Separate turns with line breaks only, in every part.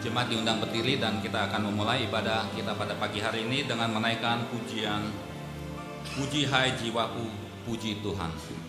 Jemaat diundang berdiri dan kita akan memulai ibadah kita pada pagi hari ini dengan menaikkan pujian Puji hai jiwaku, puji Tuhan.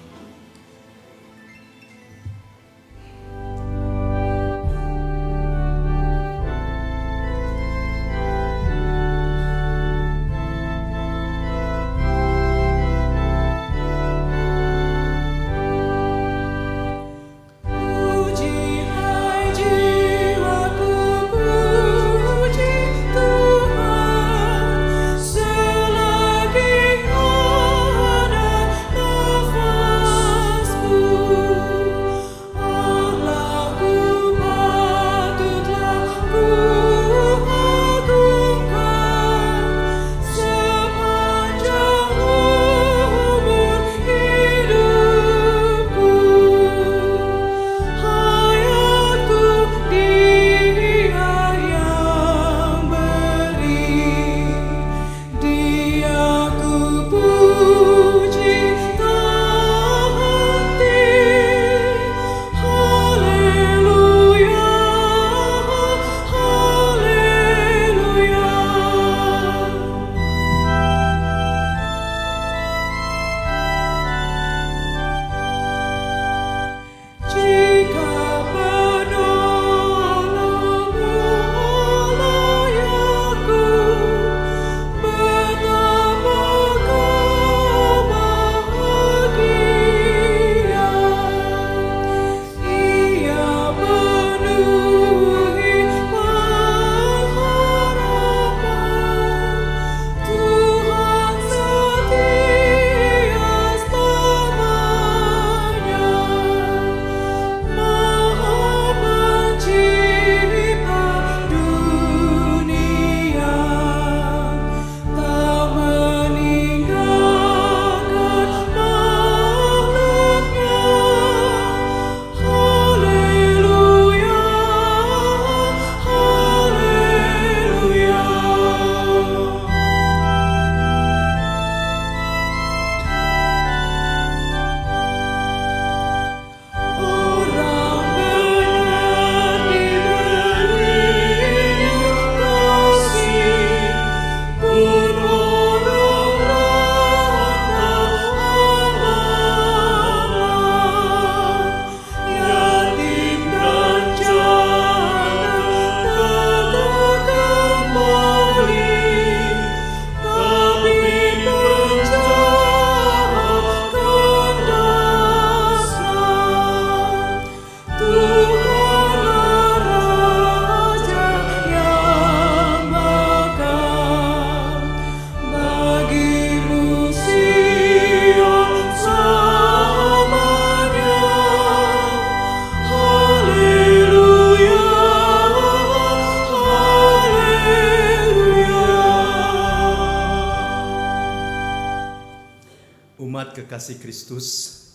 Kekasih Kristus,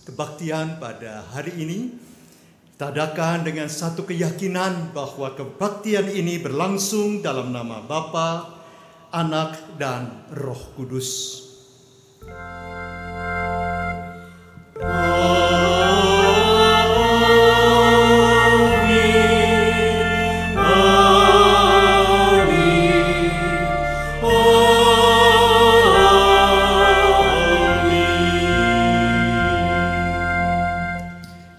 kebaktian pada hari ini kita adakan dengan satu keyakinan bahwa kebaktian ini berlangsung dalam nama Bapa, Anak, dan Roh Kudus.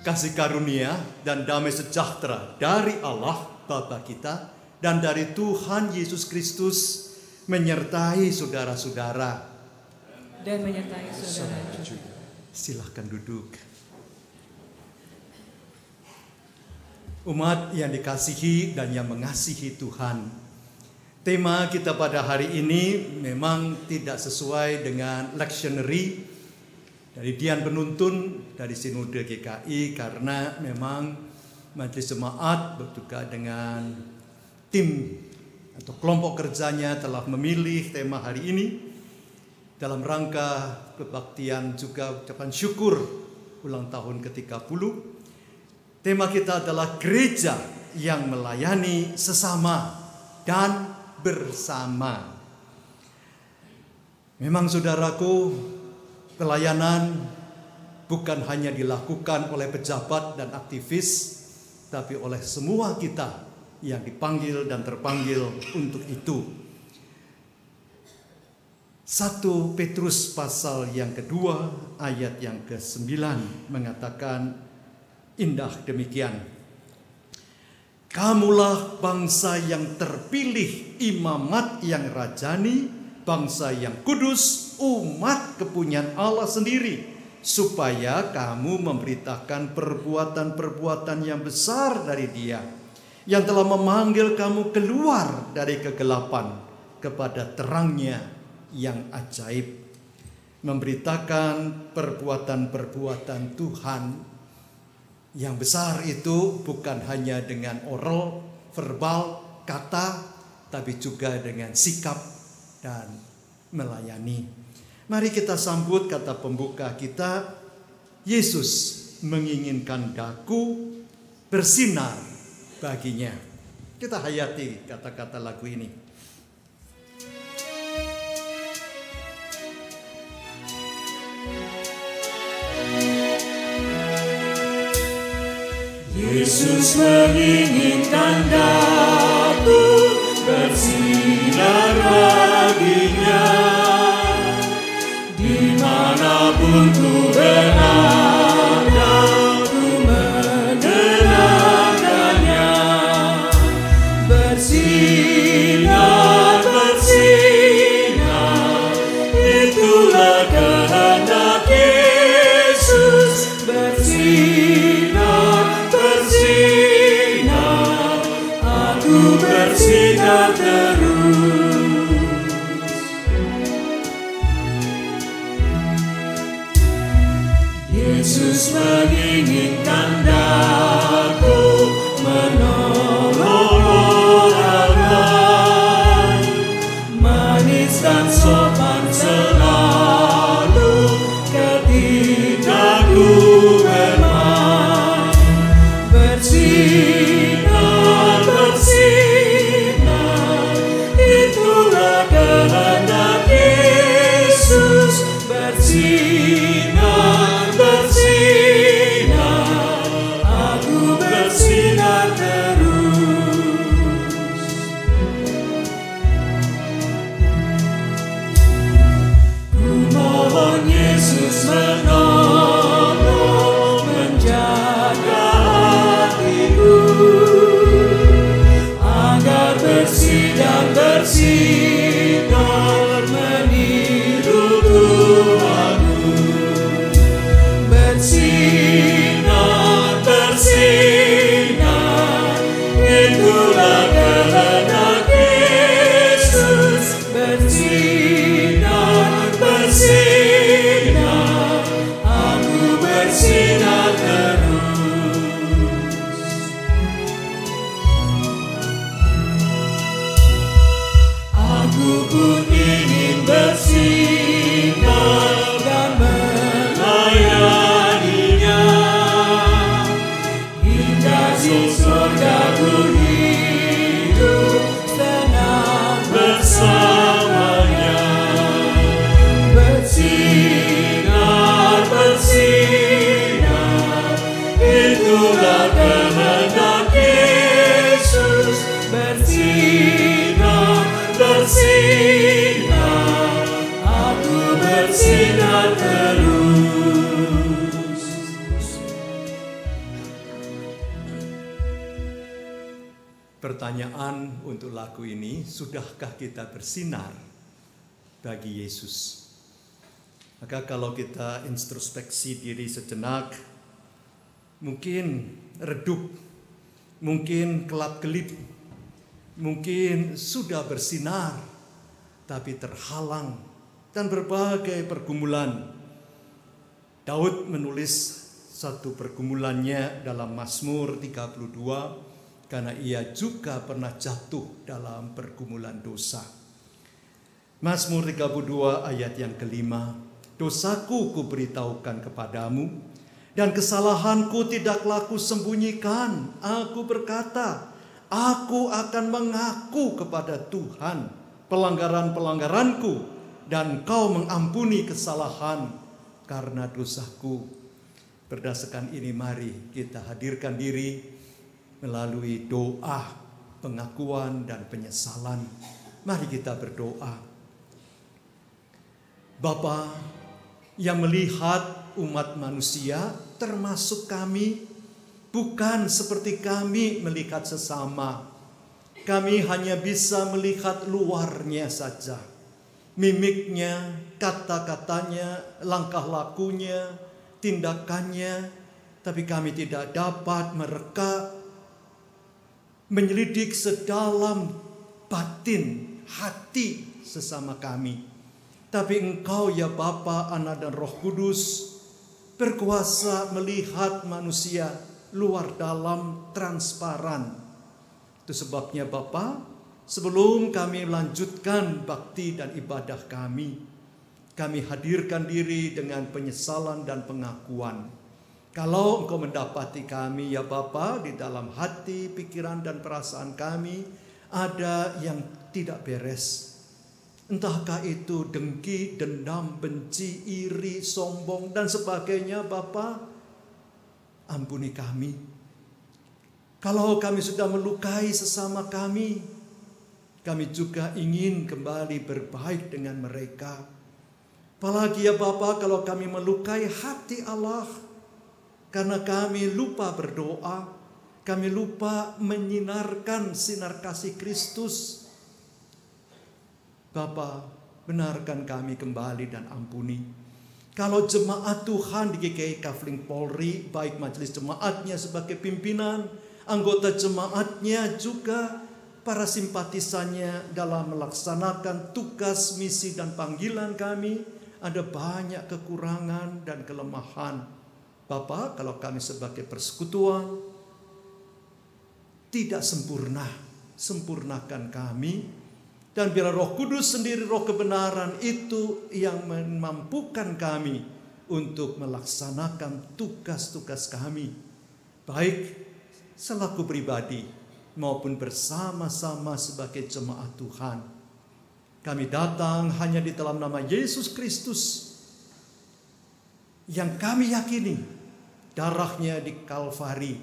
Kasih karunia dan damai sejahtera dari Allah Bapa kita dan dari Tuhan Yesus Kristus menyertai saudara-saudara
dan menyertai saudara juga.
Silahkan duduk. Umat yang dikasihi dan yang mengasihi Tuhan, tema kita pada hari ini memang tidak sesuai dengan lectionary dari Dian Penuntun dari Sinode GKI, karena memang Majelis Jemaat bertugas dengan tim atau kelompok kerjanya telah memilih tema hari ini dalam rangka kebaktian juga ucapan syukur ulang tahun ke-30. Tema kita adalah gereja yang melayani sesama dan bersama. Memang saudaraku, pelayanan bukan hanya dilakukan oleh pejabat dan aktivis, tapi oleh semua kita yang dipanggil dan terpanggil untuk itu. 1 Petrus pasal yang kedua ayat yang ke-9 mengatakan indah demikian. Kamulah bangsa yang terpilih, imamat yang rajani, bangsa yang kudus, umat kepunyaan Allah sendiri, supaya kamu memberitakan perbuatan-perbuatan yang besar dari Dia, yang telah memanggil kamu keluar dari kegelapan kepada terangnya yang ajaib. Memberitakan perbuatan-perbuatan Tuhan yang besar itu bukan hanya dengan oral, verbal, kata, tapi juga dengan sikap dan melayani. Mari kita sambut kata pembuka kita, Yesus menginginkan daku bersinar baginya. Kita hayati kata-kata lagu ini.
Yesus menginginkan daku bersinar baginya, dimanapun ku berada, ku mengenangkannya. Bersinar, bersinar, itulah kehendak Yesus. Bersinar, bersinar, aku bersinar terus. Yesus menginginkan daku menolong orang lain, manis dan sopan selalu ketika ku bermain. Bersinar, bersinar, itulah kehendak Yesus. Bersinar, bersinar, aku bersinar terus. Ku mohon Yesus menolong, menjaga hatiku, agar bersih dan bersinar meniru Tuhanku. Bersinar, bersinar, itulah kehendak Yesus. Bersinar, bersinar, aku bersinar terus. Aku pun ingin bersinar dan melayaninya, hingga di surga ku hidup tenang bersamanya. Bersinar, bersinar, itulah kehendak Yesus. Bersinar, bersinar, aku bersinar terus.
Pertanyaan untuk lagu ini, sudahkah kita bersinar bagi Yesus? Maka kalau kita introspeksi diri sejenak, mungkin redup, mungkin kelap-kelip, mungkin sudah bersinar, tapi terhalang dan berbagai pergumulan. Daud menulis satu pergumulannya dalam Mazmur 32, karena ia juga pernah jatuh dalam pergumulan dosa. Mazmur 32 ayat yang kelima, dosaku kuberitahukan kepadamu, dan kesalahanku tidaklah kusembunyikan. Aku berkata, aku akan mengaku kepada Tuhan pelanggaran-pelanggaranku, dan Kau mengampuni kesalahan karena dosaku. Berdasarkan ini mari kita hadirkan diri melalui doa pengakuan, dan penyesalan. Mari kita berdoa. Bapa yang melihat umat manusia termasuk kami, bukan seperti kami melihat sesama. Kami hanya bisa melihat luarnya saja. Mimiknya, kata-katanya, langkah lakunya, tindakannya. Tapi kami tidak dapat mereka, menyelidik sedalam batin hati sesama kami. Tapi Engkau ya Bapa, Anak dan Roh Kudus berkuasa melihat manusia luar dalam, transparan. Itu sebabnya Bapa, sebelum kami melanjutkan bakti dan ibadah kami hadirkan diri dengan penyesalan dan pengakuan. Kalau Engkau mendapati kami ya Bapa, di dalam hati, pikiran dan perasaan kami ada yang tidak beres, entahkah itu dengki, dendam, benci, iri, sombong dan sebagainya, Bapa, ampuni kami. Kalau kami sudah melukai sesama kami juga ingin kembali berbaik dengan mereka. Apalagi ya Bapa, kalau kami melukai hati Allah karena kami lupa berdoa, kami lupa menyinarkan sinar kasih Kristus. Bapa, benarkan kami kembali dan ampuni. Kalau jemaat Tuhan di GKI Kafling Polri, baik majelis jemaatnya sebagai pimpinan, anggota jemaatnya juga para simpatisannya dalam melaksanakan tugas, misi dan panggilan kami, ada banyak kekurangan dan kelemahan. Bapa, kalau kami sebagai persekutuan tidak sempurna, sempurnakan kami. Dan biar Roh Kudus sendiri, Roh kebenaran itu yang memampukan kami untuk melaksanakan tugas-tugas kami, baik selaku pribadi maupun bersama-sama sebagai jemaat Tuhan. Kami datang hanya di dalam nama Yesus Kristus yang kami yakini darahnya di Kalvari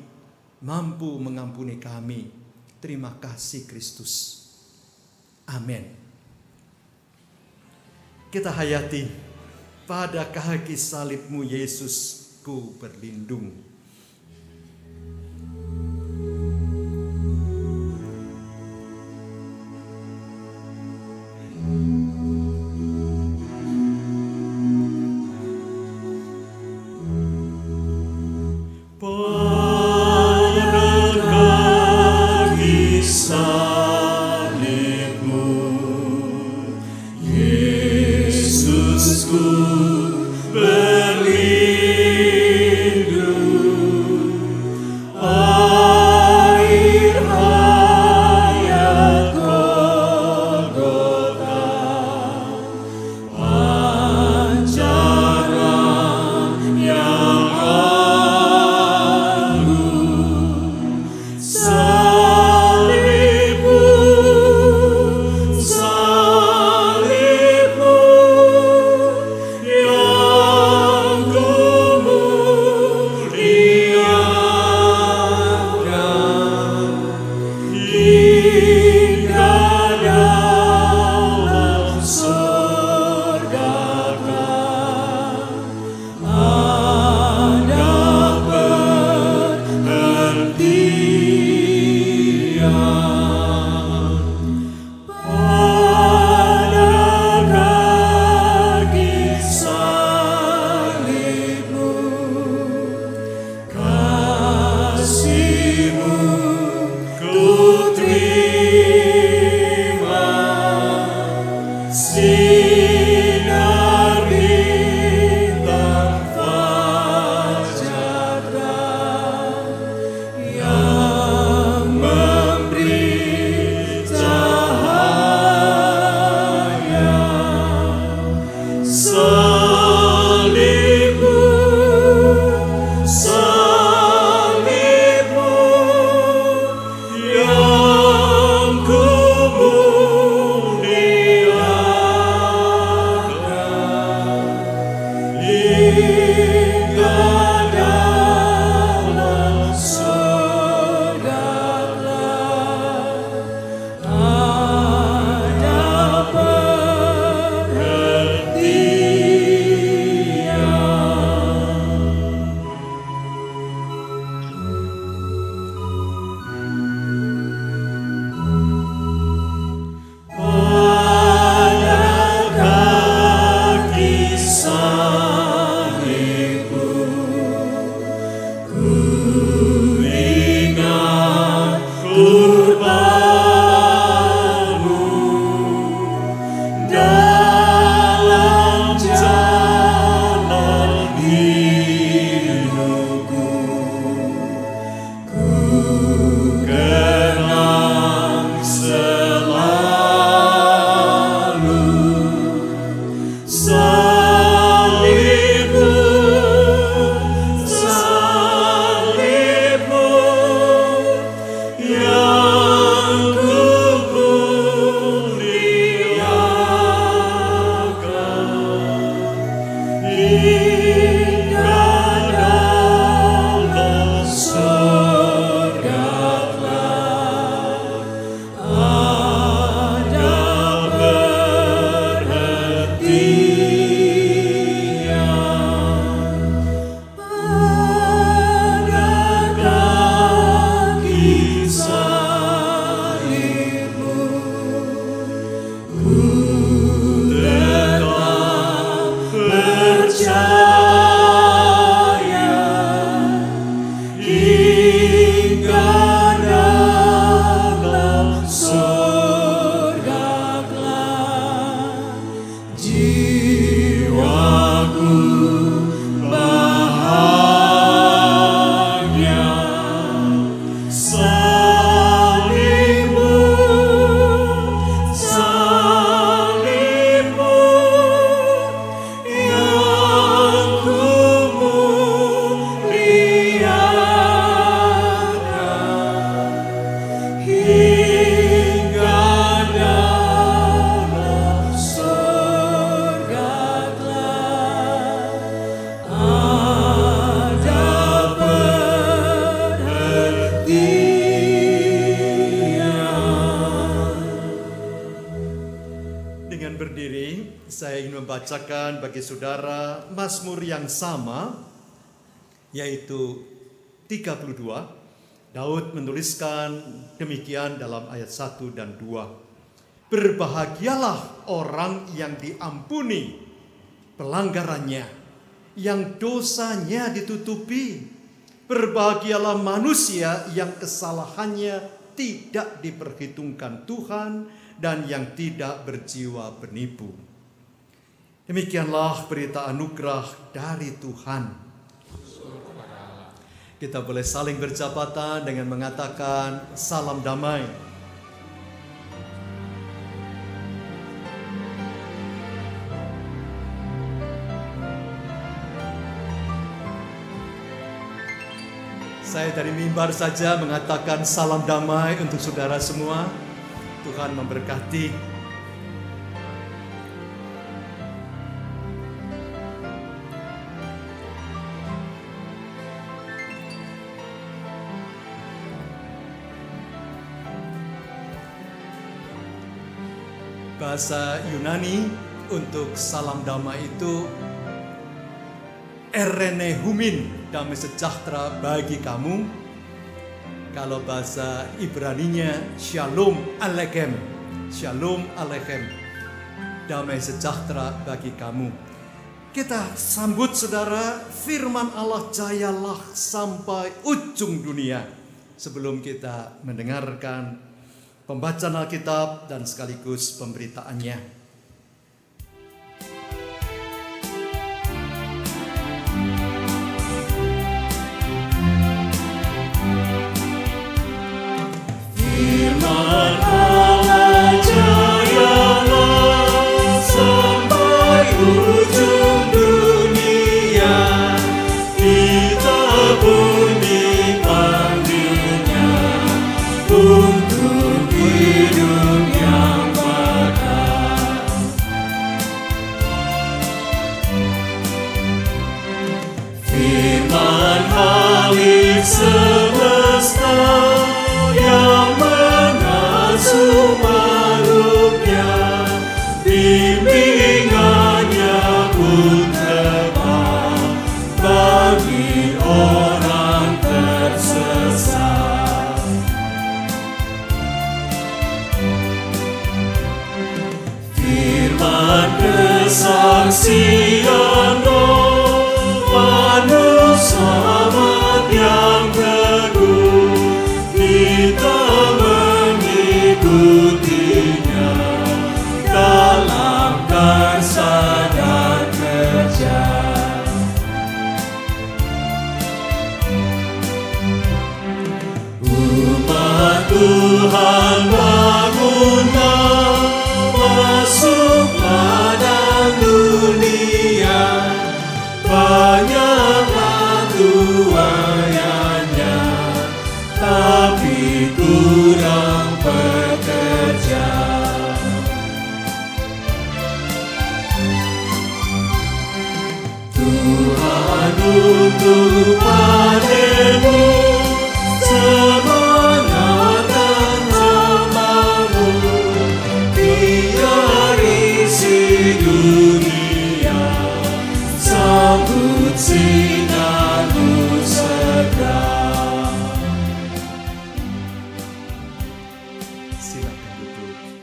mampu mengampuni kami. Terima kasih Kristus. Amin. Kita hayati, pada kaki salibmu Yesus ku berlindung.
Ku terima
saya ingin membacakan bagi saudara Mazmur yang sama, yaitu 32. Daud menuliskan demikian dalam ayat 1 dan 2. Berbahagialah orang yang diampuni pelanggarannya, yang dosanya ditutupi. Berbahagialah manusia yang kesalahannya tidak diperhitungkan Tuhan dan yang tidak berjiwa penipu. Demikianlah berita anugerah dari Tuhan. Kita boleh saling berjabatan dengan mengatakan salam damai. Saya dari mimbar saja mengatakan salam damai untuk saudara semua. Tuhan memberkati. Bahasa Yunani untuk salam damai itu Erene humin, damai sejahtera bagi kamu. Kalau bahasa Ibraninya Shalom Aleichem, Shalom Aleichem, damai sejahtera bagi kamu. Kita sambut saudara, firman Allah jayalah sampai ujung dunia. Sebelum kita mendengarkan pembacaan Alkitab dan sekaligus pemberitaannya.
Firman Allah jayalah sampai ujung dunia. Kita bunyi panggilnya untuk hidup yang bakal. Firman Khalik semesta yang mengasuh makhluknya, bimbingannya pun tepat bagi orang tersesat. Firman kesaksian manusia yang teguh, kita mengikutinya dalam karsa dan kerja. Umat Tuhan bangunlah, masuklah dalam dunia, banyaklah tuaiannya, tapi kurang pekerja. Tuhan untuk padamu semangat dan namamu, biar isi dunia sambut sinarmu segera.
Silakan duduk.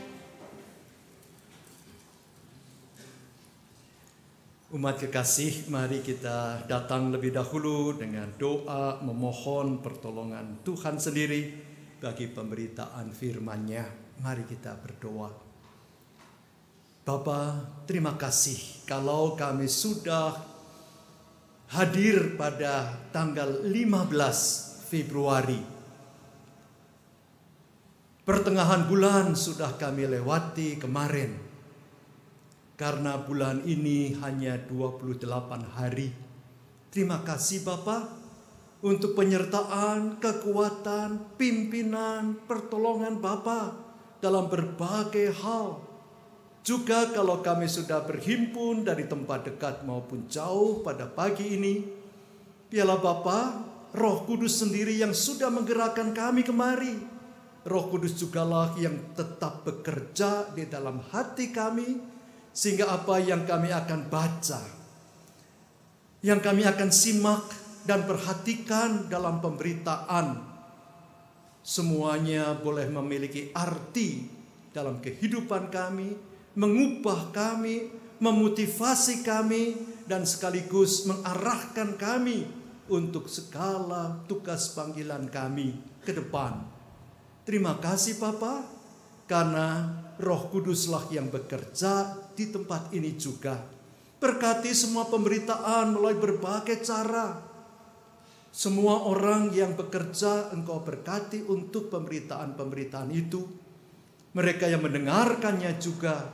Umat kekasih, mari kita datang lebih dahulu dengan doa memohon pertolongan Tuhan sendiri bagi pemberitaan firman-Nya. Mari kita berdoa. Bapa, terima kasih kalau kami sudah hadir pada tanggal 15 Februari. Pertengahan bulan sudah kami lewati kemarin. Karena bulan ini hanya 28 hari. Terima kasih Bapa untuk penyertaan, kekuatan, pimpinan, pertolongan Bapa dalam berbagai hal. Juga kalau kami sudah berhimpun dari tempat dekat maupun jauh pada pagi ini, biarlah Bapa, Roh Kudus sendiri yang sudah menggerakkan kami kemari. Roh Kudus jugalah yang tetap bekerja di dalam hati kami, Sehingga apa yang kami akan baca, yang kami akan simak dan perhatikan dalam pemberitaan, semuanya boleh memiliki arti dalam kehidupan kami, mengubah kami, memotivasi kami, dan sekaligus mengarahkan kami untuk segala tugas panggilan kami ke depan. Terima kasih Bapa, karena Roh Kuduslah yang bekerja di tempat ini juga. Berkati semua pemberitaan melalui berbagai cara. Semua orang yang bekerja Engkau berkati untuk pemberitaan-pemberitaan itu. Mereka yang mendengarkannya juga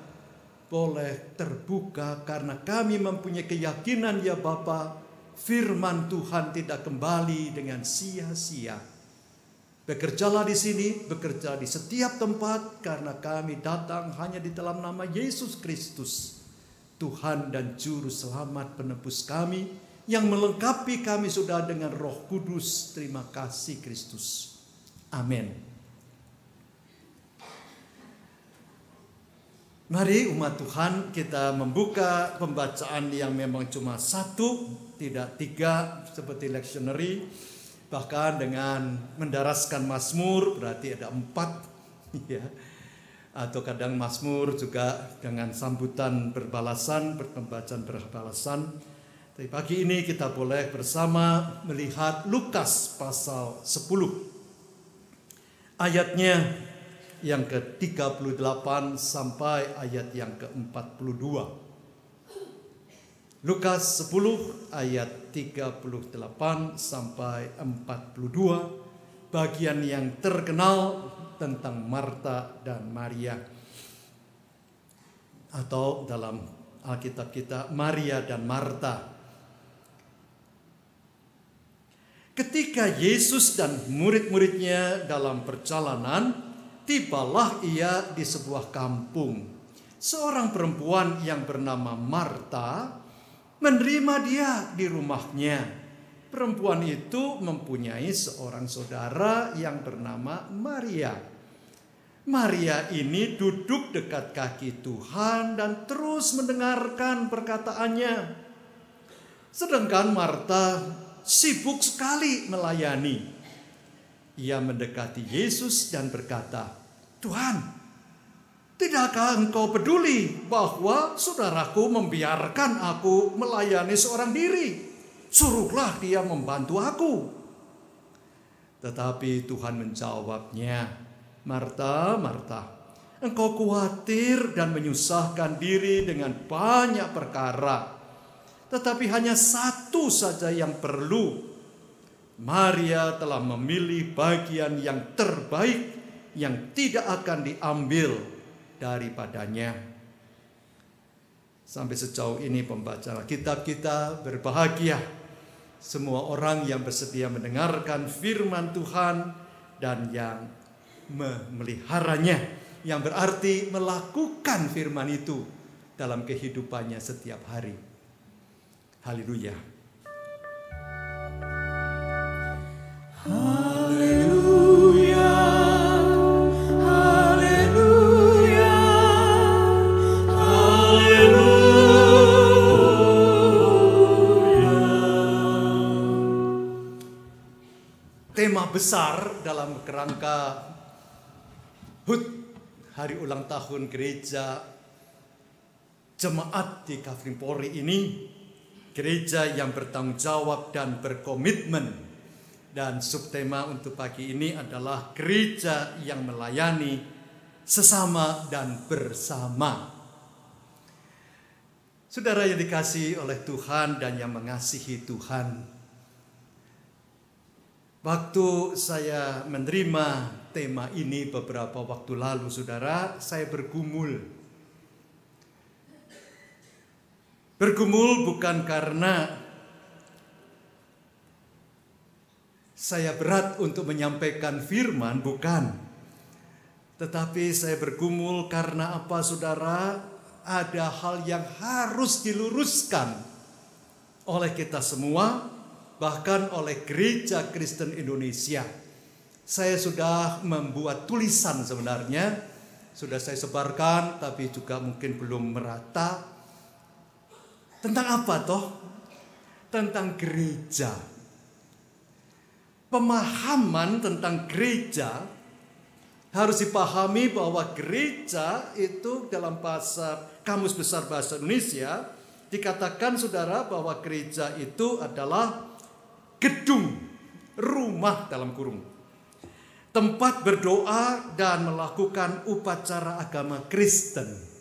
boleh terbuka, karena kami mempunyai keyakinan ya Bapa, firman Tuhan tidak kembali dengan sia-sia. Bekerjalah di sini, bekerja di setiap tempat, karena kami datang hanya di dalam nama Yesus Kristus, Tuhan dan Juru Selamat penebus kami, yang melengkapi kami sudah dengan Roh Kudus. Terima kasih Kristus. Amin. Mari umat Tuhan, kita membuka pembacaan yang memang cuma satu, tidak tiga seperti lectionary. Bahkan dengan mendaraskan Mazmur berarti ada 4 ya. Atau kadang Mazmur juga dengan sambutan berbalasan, pembacaan berbalasan. Tapi pagi ini kita boleh bersama melihat Lukas pasal 10. Ayatnya yang ke-38 sampai ayat yang ke-42. Lukas 10 ayat 38 sampai 42, bagian yang terkenal tentang Marta dan Maria, atau dalam Alkitab kita Maria dan Marta. Ketika Yesus dan murid-muridnya dalam perjalanan, tibalah ia di sebuah kampung. Seorang perempuan yang bernama Marta menerima dia di rumahnya. Perempuan itu mempunyai seorang saudara yang bernama Maria. Maria ini duduk dekat kaki Tuhan dan terus mendengarkan perkataannya. Sedangkan Marta sibuk sekali melayani. Ia mendekati Yesus dan berkata, "Tuhan, tidakkah engkau peduli bahwa saudaraku membiarkan aku melayani seorang diri? Suruhlah dia membantu aku." Tetapi Tuhan menjawabnya, "Marta, Marta, engkau khawatir dan menyusahkan diri dengan banyak perkara. Tetapi hanya satu saja yang perlu. Maria telah memilih bagian yang terbaik yang tidak akan diambil daripadanya." Sampai sejauh ini pembacaan kitab kita, berbahagia semua orang yang bersedia mendengarkan firman Tuhan dan yang memeliharanya, yang berarti melakukan firman itu dalam kehidupannya setiap hari. Haleluya.
Haleluya, haleluya, haleluya.
Tema besar dalam kerangka HUT, hari ulang tahun gereja jemaat di Kafling Polri ini, gereja yang bertanggung jawab dan berkomitmen. Dan subtema untuk pagi ini adalah gereja yang melayani sesama dan bersama. Saudara yang dikasihi oleh Tuhan dan yang mengasihi Tuhan, waktu saya menerima tema ini beberapa waktu lalu, saudara, saya bergumul. Bergumul bukan karena saya berat untuk menyampaikan firman, bukan. Tetapi saya bergumul karena apa, saudara? Ada hal yang harus diluruskan oleh kita semua, bahkan oleh Gereja Kristen Indonesia. Saya sudah membuat tulisan sebenarnya sudah saya sebarkan, tapi juga mungkin belum merata. Tentang apa toh? Tentang gereja. Pemahaman tentang gereja harus dipahami bahwa gereja itu dalam bahasa Kamus Besar Bahasa Indonesia dikatakan saudara bahwa gereja itu adalah gedung, rumah dalam kurung, tempat berdoa dan melakukan upacara agama Kristen.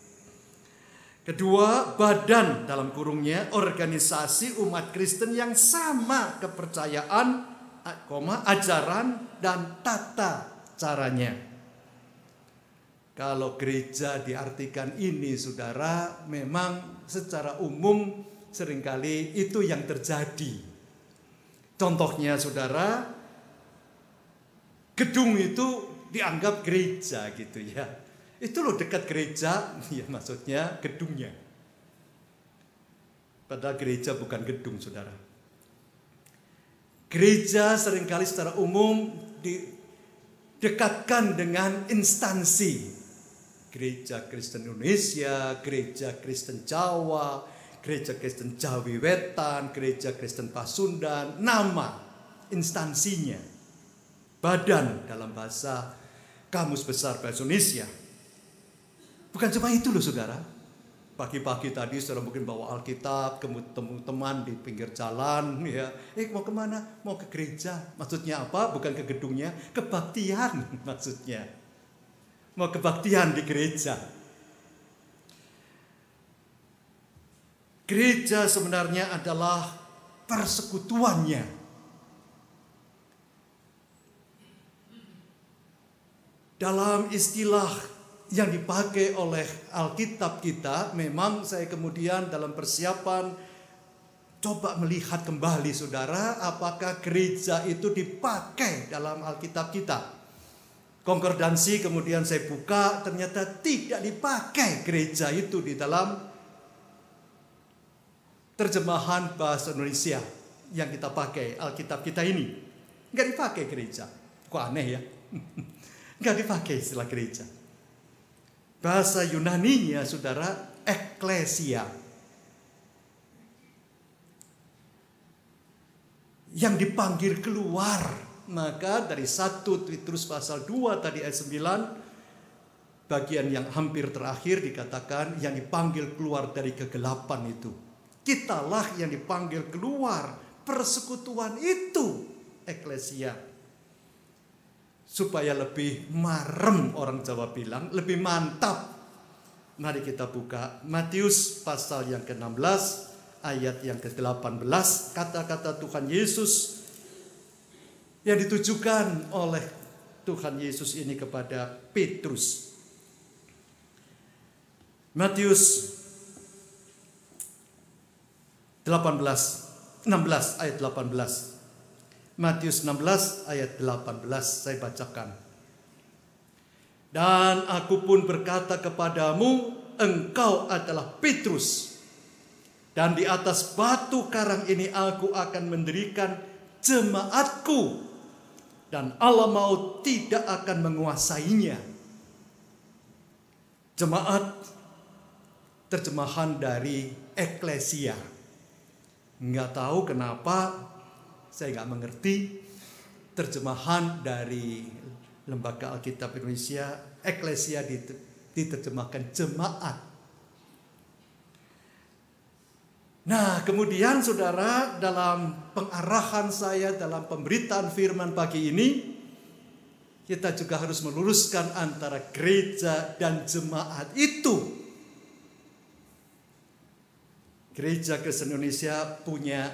Kedua, badan dalam kurungnya, organisasi umat Kristen yang sama kepercayaan, ajaran dan tata caranya. Kalau gereja diartikan ini saudara, memang secara umum seringkali itu yang terjadi. Contohnya saudara, gedung itu dianggap gereja gitu ya. Itu loh dekat gereja, ya maksudnya gedungnya. Padahal gereja bukan gedung saudara. Gereja seringkali secara umum didekatkan dengan instansi. Gereja Kristen Indonesia, Gereja Kristen Jawa, Gereja Kristen Jawi Wetan, Gereja Kristen Pasundan, nama instansinya. Badan dalam bahasa Kamus Besar Bahasa Indonesia. Bukan cuma itu loh saudara. Pagi-pagi tadi saudara mungkin bawa Alkitab, ketemu teman di pinggir jalan, ya. Mau kemana? Mau ke gereja. Maksudnya apa? Bukan ke gedungnya, kebaktian maksudnya. Mau kebaktian di gereja. Gereja sebenarnya adalah persekutuannya. Dalam istilah yang dipakai oleh Alkitab kita, memang saya kemudian dalam persiapan coba melihat kembali saudara, apakah gereja itu dipakai dalam Alkitab kita. Konkordansi kemudian saya buka, ternyata tidak dipakai gereja itu di dalam terjemahan bahasa Indonesia yang kita pakai, Alkitab kita ini. Nggak dipakai gereja. Kok aneh ya? Nggak dipakai istilah gereja. Bahasa Yunaninya saudara, eklesia. Yang dipanggil keluar. Maka dari 1 Petrus pasal 2 tadi ayat 9, bagian yang hampir terakhir dikatakan yang dipanggil keluar dari kegelapan itu. Kitalah yang dipanggil keluar, persekutuan itu, eklesia. Supaya lebih marem, orang Jawa bilang, lebih mantap. Mari kita buka Matius pasal yang ke-16 ayat yang ke-18, kata-kata Tuhan Yesus yang ditujukan oleh Tuhan Yesus ini kepada Petrus. Matius 16 ayat 18. Matius 16 ayat 18 saya bacakan. Dan aku pun berkata kepadamu, engkau adalah Petrus, dan di atas batu karang ini aku akan mendirikan jemaatku, dan Allah maut tidak akan menguasainya. Jemaat terjemahan dari eklesia. Nggak tahu kenapa, saya nggak mengerti terjemahan dari Lembaga Alkitab Indonesia, eklesia diterjemahkan jemaat. Nah, kemudian saudara, dalam pengarahan saya dalam pemberitaan firman pagi ini, kita juga harus meluruskan antara gereja dan jemaat itu. Gereja Kristen Indonesia punya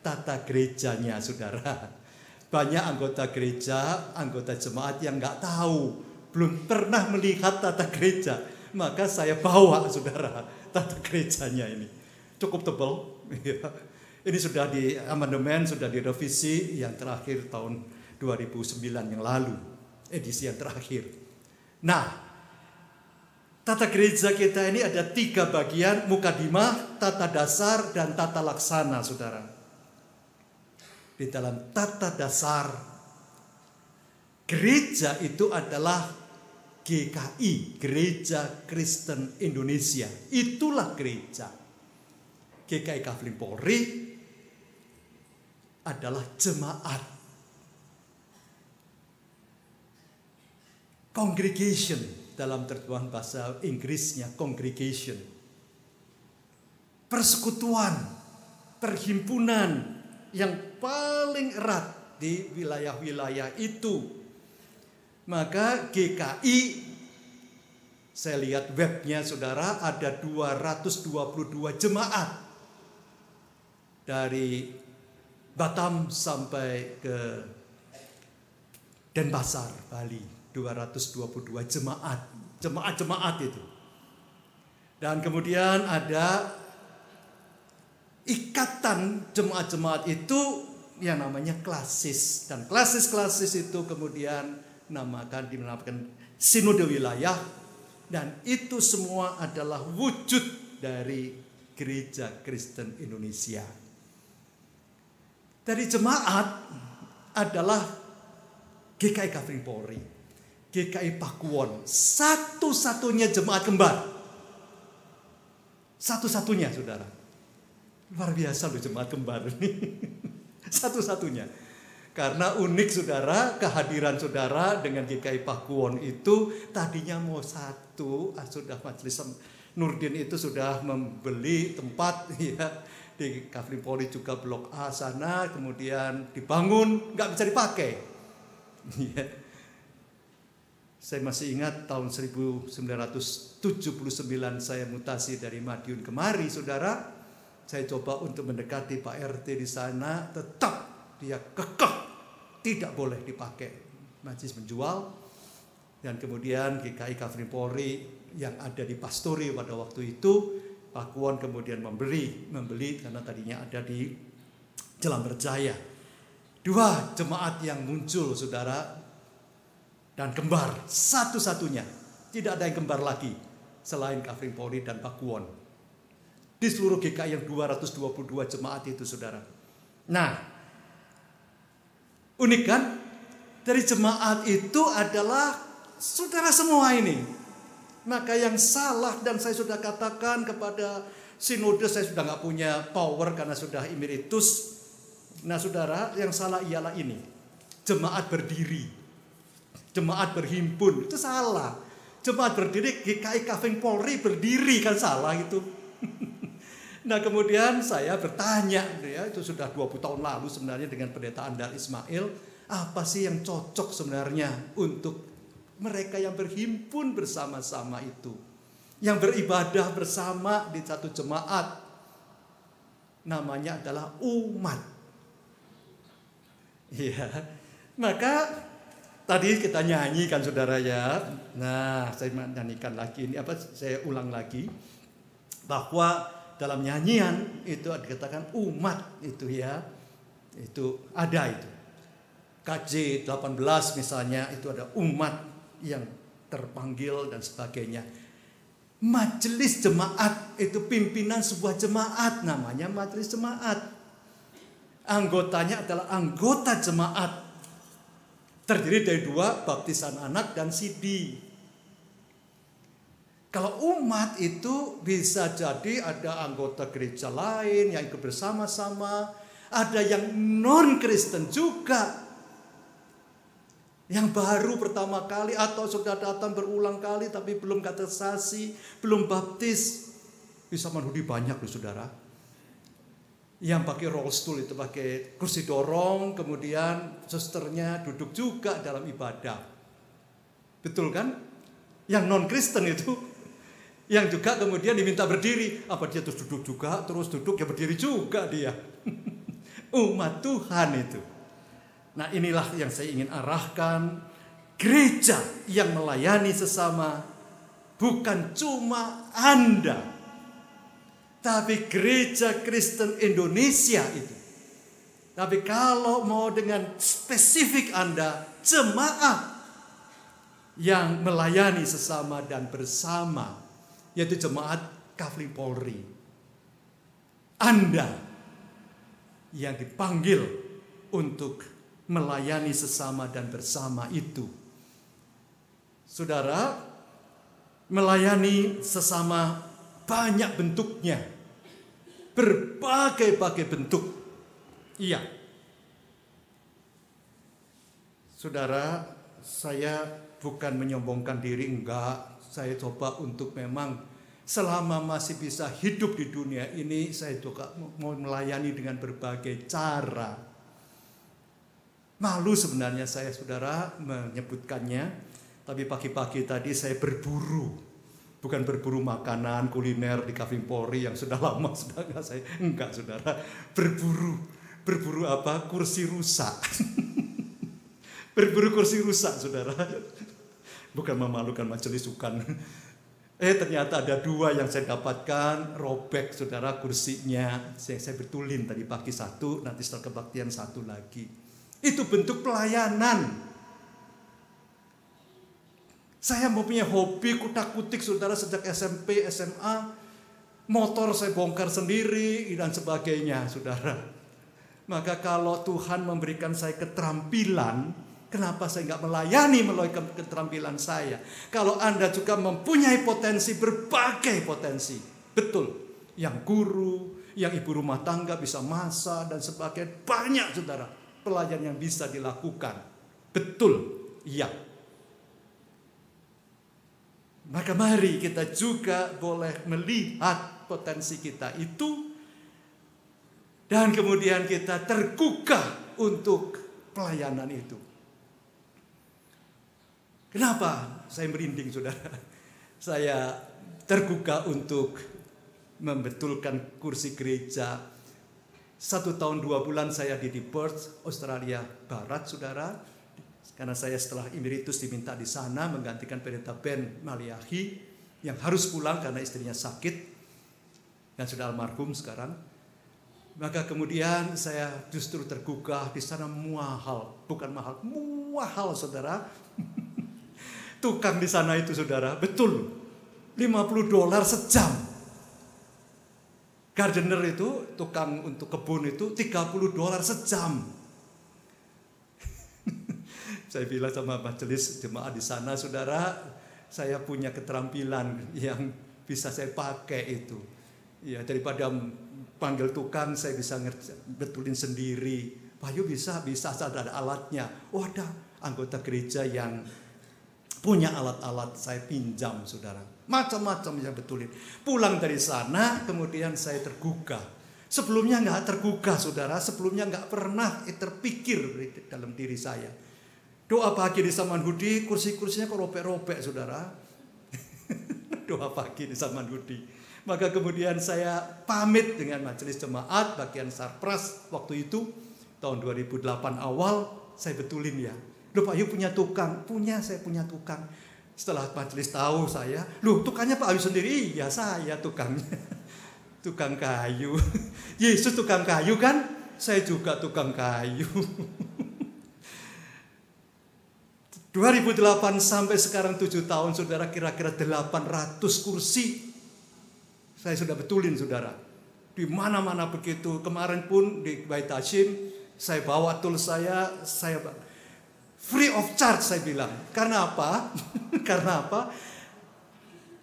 tata gerejanya saudara. Banyak anggota gereja, anggota jemaat yang nggak tahu, belum pernah melihat tata gereja. Maka saya bawa saudara tata gerejanya ini. Cukup tebal. Ini sudah di amandemen, sudah direvisi yang terakhir tahun 2009 yang lalu. Edisi yang terakhir. Nah, tata gereja kita ini ada 3 bagian, mukadimah, tata dasar, dan tata laksana saudara. Di dalam tata dasar, gereja itu adalah GKI, Gereja Kristen Indonesia. Itulah gereja. GKI Kafling Polri adalah jemaat. Congregation, dalam terjemahan bahasa Inggrisnya congregation. Persekutuan, perhimpunan yang paling erat di wilayah-wilayah itu. Maka GKI, saya lihat webnya saudara, ada 222 jemaat. Dari Batam sampai ke Denpasar, Bali. 222 jemaat itu. Dan kemudian ada ikatan jemaat-jemaat itu yang namanya klasis. Dan klasis-klasis itu kemudian dinamakan sinode wilayah. Dan itu semua adalah wujud dari Gereja Kristen Indonesia. Dari jemaat adalah GKI Kafling Polri, GKI Pakuwon, satu-satunya jemaat kembar. Satu-satunya, saudara. Luar biasa loh jemaat kembar ini. Satu-satunya. Karena unik saudara, kehadiran saudara dengan GKI Pakuwon itu tadinya mau satu, sudah Majelis Nurdin itu sudah membeli tempat ya di Kafling Polri juga blok A sana, kemudian dibangun, nggak bisa dipakai. Ya. Saya masih ingat tahun 1979 saya mutasi dari Madiun kemari, saudara. Saya coba untuk mendekati Pak RT di sana, tetap dia kekeh tidak boleh dipakai. Majelis menjual, dan kemudian GKI Kafling Polri yang ada di Pastori pada waktu itu, Pakuwon kemudian membeli karena tadinya ada di Jalan Berjaya. Dua jemaat yang muncul, saudara, dan kembar satu-satunya. Tidak ada yang kembar lagi selain Kafling Polri dan Pakuwon. Di seluruh GKI yang 222 jemaat itu, saudara. Nah, unik kan? Dari jemaat itu adalah saudara semua ini. Maka yang salah, dan saya sudah katakan kepada sinode, saya sudah nggak punya power karena sudah emeritus. Nah saudara, yang salah ialah ini. Jemaat berdiri, jemaat berhimpun, itu salah. Jemaat berdiri, GKI Kafling Polri berdiri, kan salah itu. Nah kemudian saya bertanya, ya, itu sudah 20 tahun lalu sebenarnya dengan pendeta Andal Ismail, apa sih yang cocok sebenarnya untuk mereka yang berhimpun bersama-sama itu, yang beribadah bersama di satu jemaat, namanya adalah umat. Ya, maka tadi kita nyanyikan, saudara ya. Nah, saya nyanyikan lagi ini saya ulang lagi bahwa dalam nyanyian itu dikatakan umat itu ya, itu ada itu. KJ 18 misalnya itu ada umat yang terpanggil dan sebagainya. Majelis jemaat itu pimpinan sebuah jemaat, namanya majelis jemaat. Anggotanya adalah anggota jemaat. Terdiri dari 2, baptisan anak dan sidi. Kalau umat itu bisa jadi ada anggota gereja lain yang ikut bersama-sama, ada yang non-Kristen juga, yang baru pertama kali atau sudah datang berulang kali tapi belum katekisasi, belum baptis. Bisa menghudi banyak loh saudara. Yang pakai roll stool itu pakai kursi dorong, kemudian susternya duduk juga dalam ibadah. Betul kan? Yang non-Kristen itu, yang juga kemudian diminta berdiri, apa dia terus duduk juga, terus duduk ya berdiri juga dia. Umat Tuhan itu. Nah inilah yang saya ingin arahkan. Gereja yang melayani sesama bukan cuma Anda, tapi Gereja Kristen Indonesia itu. Tapi kalau mau dengan spesifik Anda, jemaat yang melayani sesama dan bersama, yaitu jemaat Kafling Polri. Anda yang dipanggil untuk melayani sesama dan bersama itu. saudara, melayani sesama banyak bentuknya, berbagai-bagai bentuk. Iya, saudara, saya bukan menyombongkan diri, enggak. Saya coba untuk memang selama masih bisa hidup di dunia ini, saya juga mau melayani dengan berbagai cara. Malu sebenarnya saya, saudara, menyebutkannya. Tapi pagi-pagi tadi saya berburu. Bukan berburu makanan, kuliner di Kavling Polri yang sudah lama sudah enggak saya. Enggak, saudara. Berburu. Berburu apa? Kursi rusak. Berburu kursi rusak, saudara. Bukan memalukan majelis, bukan. Ternyata ada 2 yang saya dapatkan, robek, saudara, kursinya. Saya betulin tadi pagi 1, nanti setelah kebaktian 1 lagi. Itu bentuk pelayanan. Saya mempunyai hobi kutak-kutik, saudara, sejak SMP, SMA. Motor saya bongkar sendiri dan sebagainya, saudara. Maka kalau Tuhan memberikan saya keterampilan, kenapa saya nggak melayani melalui keterampilan saya? Kalau Anda juga mempunyai potensi, berbagai potensi. Betul. Yang guru, yang ibu rumah tangga bisa masak dan sebagainya. Banyak, saudara, pelayanan yang bisa dilakukan. Betul. Iya. Maka mari kita juga boleh melihat potensi kita itu. Dan kemudian kita tergugah untuk pelayanan itu. Kenapa saya merinding, saudara? Saya tergugah untuk membetulkan kursi gereja. 1 tahun 2 bulan saya di Perth, Australia Barat, saudara. Karena saya setelah emeritus diminta di sana menggantikan pendeta Ben Maliahi yang harus pulang karena istrinya sakit dan sudah almarhum sekarang. Maka kemudian saya justru tergugah di sana. Mahal, bukan mahal, mahal, saudara. Tukang di sana itu, saudara, betul, $50 sejam. Gardener itu, tukang untuk kebun itu $30 sejam. Saya bilang sama majelis jemaat di sana, saudara, saya punya keterampilan yang bisa saya pakai itu. Ya, daripada panggil tukang, saya bisa betulin sendiri. Pak Yu bisa ada alatnya. Oh, ada anggota gereja yang punya alat-alat, saya pinjam, saudara. Macam-macam yang betulin. Pulang dari sana, kemudian saya tergugah. Sebelumnya nggak tergugah, saudara. Sebelumnya nggak pernah terpikir dalam diri saya. Doa pagi di Samanhudi, kursi-kursinya kok robek-robek, saudara. Doa pagi di Samanhudi. Maka kemudian saya pamit dengan majelis jemaat bagian Sarpras waktu itu. Tahun 2008 awal, saya betulin ya. Loh, Pak Ayu punya tukang? Punya, saya punya tukang. Setelah majelis tahu saya, loh, tukangnya Pak Ayu sendiri? Iya, saya tukangnya. Tukang kayu. Yesus tukang kayu kan? Saya juga tukang kayu. 2008 sampai sekarang 7 tahun, saudara, kira-kira 800 kursi saya sudah betulin, saudara. Di mana-mana begitu. Kemarin pun di Bait Hashim, saya bawa tool saya free of charge, saya bilang. Karena apa? Karena apa?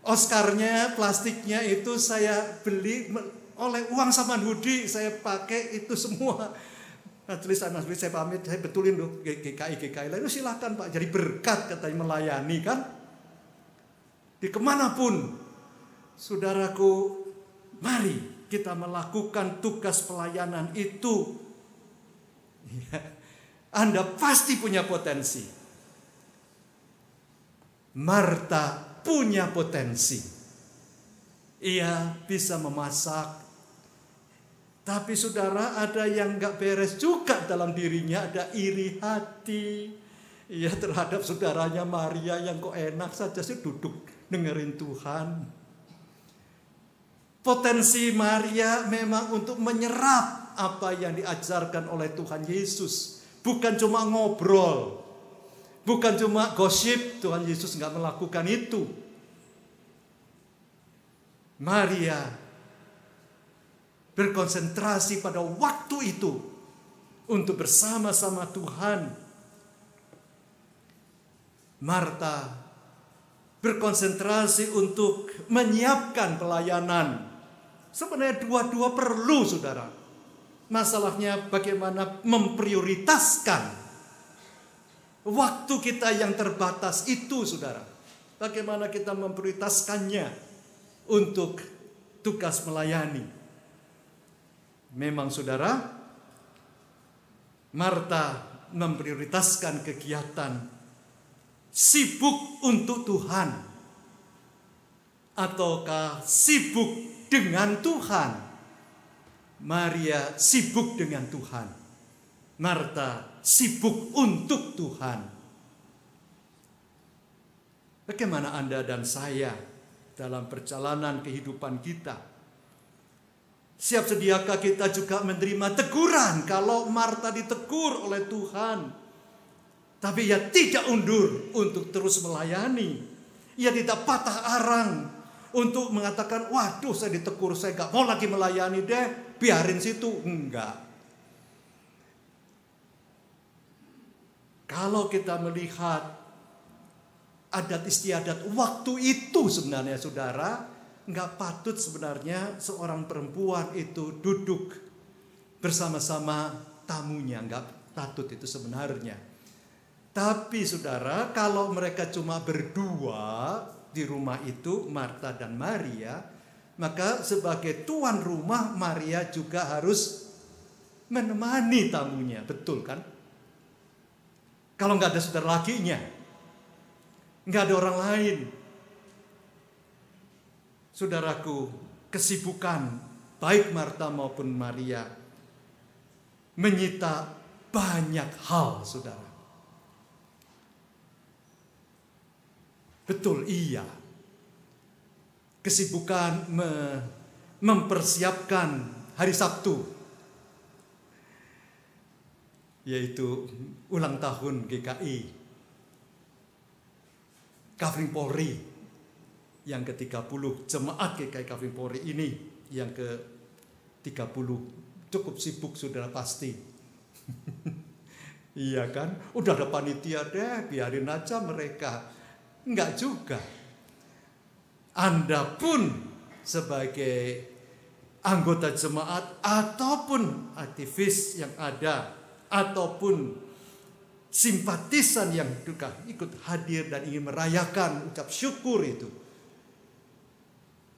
Oscarnya, plastiknya itu saya beli oleh uang Samanhudi, saya pakai itu semua. Majelis saya pamit, saya betulin loh GKI lalu, silakan Pak, jadi berkat katanya melayani kan. Di kemanapun, saudaraku, mari kita melakukan tugas pelayanan itu. Anda pasti punya potensi. Marta punya potensi. Ia bisa memasak. Tapi saudara, ada yang gak beres juga dalam dirinya. Ada iri hati. Ia terhadap saudaranya Maria yang kok enak saja sih duduk dengerin Tuhan. Potensi Maria memang untuk menyerap apa yang diajarkan oleh Tuhan Yesus. Bukan cuma ngobrol. Bukan cuma gosip. Tuhan Yesus gak melakukan itu. Maria berkonsentrasi pada waktu itu untuk bersama-sama Tuhan. Marta berkonsentrasi untuk menyiapkan pelayanan. Sebenarnya dua-dua perlu, saudara. Masalahnya bagaimana memprioritaskan waktu kita yang terbatas itu, saudara. Bagaimana kita memprioritaskannya untuk tugas melayani. Memang, saudara, Marta memprioritaskan kegiatan sibuk untuk Tuhan ataukah sibuk dengan Tuhan. Maria sibuk dengan Tuhan, Marta sibuk untuk Tuhan. Bagaimana Anda dan saya dalam perjalanan kehidupan kita? Siap sediakah kita juga menerima teguran kalau Marta ditegur oleh Tuhan, tapi ia tidak undur untuk terus melayani. Ia tidak patah arang untuk mengatakan, waduh saya ditegur, saya gak mau lagi melayani deh, biarin situ. Enggak. Kalau kita melihat adat istiadat waktu itu sebenarnya, saudara, enggak patut sebenarnya seorang perempuan itu duduk bersama-sama tamunya. Enggak patut itu sebenarnya. Tapi saudara, kalau mereka cuma berdua di rumah itu, Marta dan Maria, maka sebagai tuan rumah Maria juga harus menemani tamunya. Betul kan? Kalau nggak ada saudara lakinya, nggak ada orang lain. Saudaraku, kesibukan baik Marta maupun Maria menyita banyak hal, saudara. Betul, iya. Kesibukan mempersiapkan hari Sabtu, yaitu ulang tahun GKI, Kavling Polri yang ke-30, jemaat GKI Kavling Polri ini yang ke-30. Cukup sibuk, saudara, pasti. Iya kan? Udah ada panitia deh, biarin aja mereka. Enggak juga. Anda pun sebagai anggota jemaat ataupun aktivis yang ada, ataupun simpatisan yang juga ikut hadir dan ingin merayakan ucap syukur itu,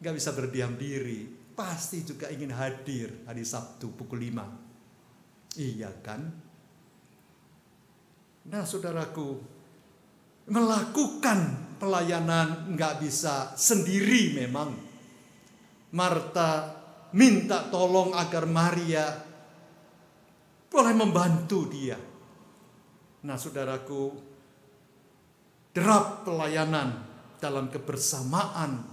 enggak bisa berdiam diri, pasti juga ingin hadir hari Sabtu pukul 5. Iya kan? Nah, saudaraku, melakukan pelayanan nggak bisa sendiri memang. Marta minta tolong agar Maria boleh membantu dia. Nah, saudaraku, derap pelayanan dalam kebersamaan,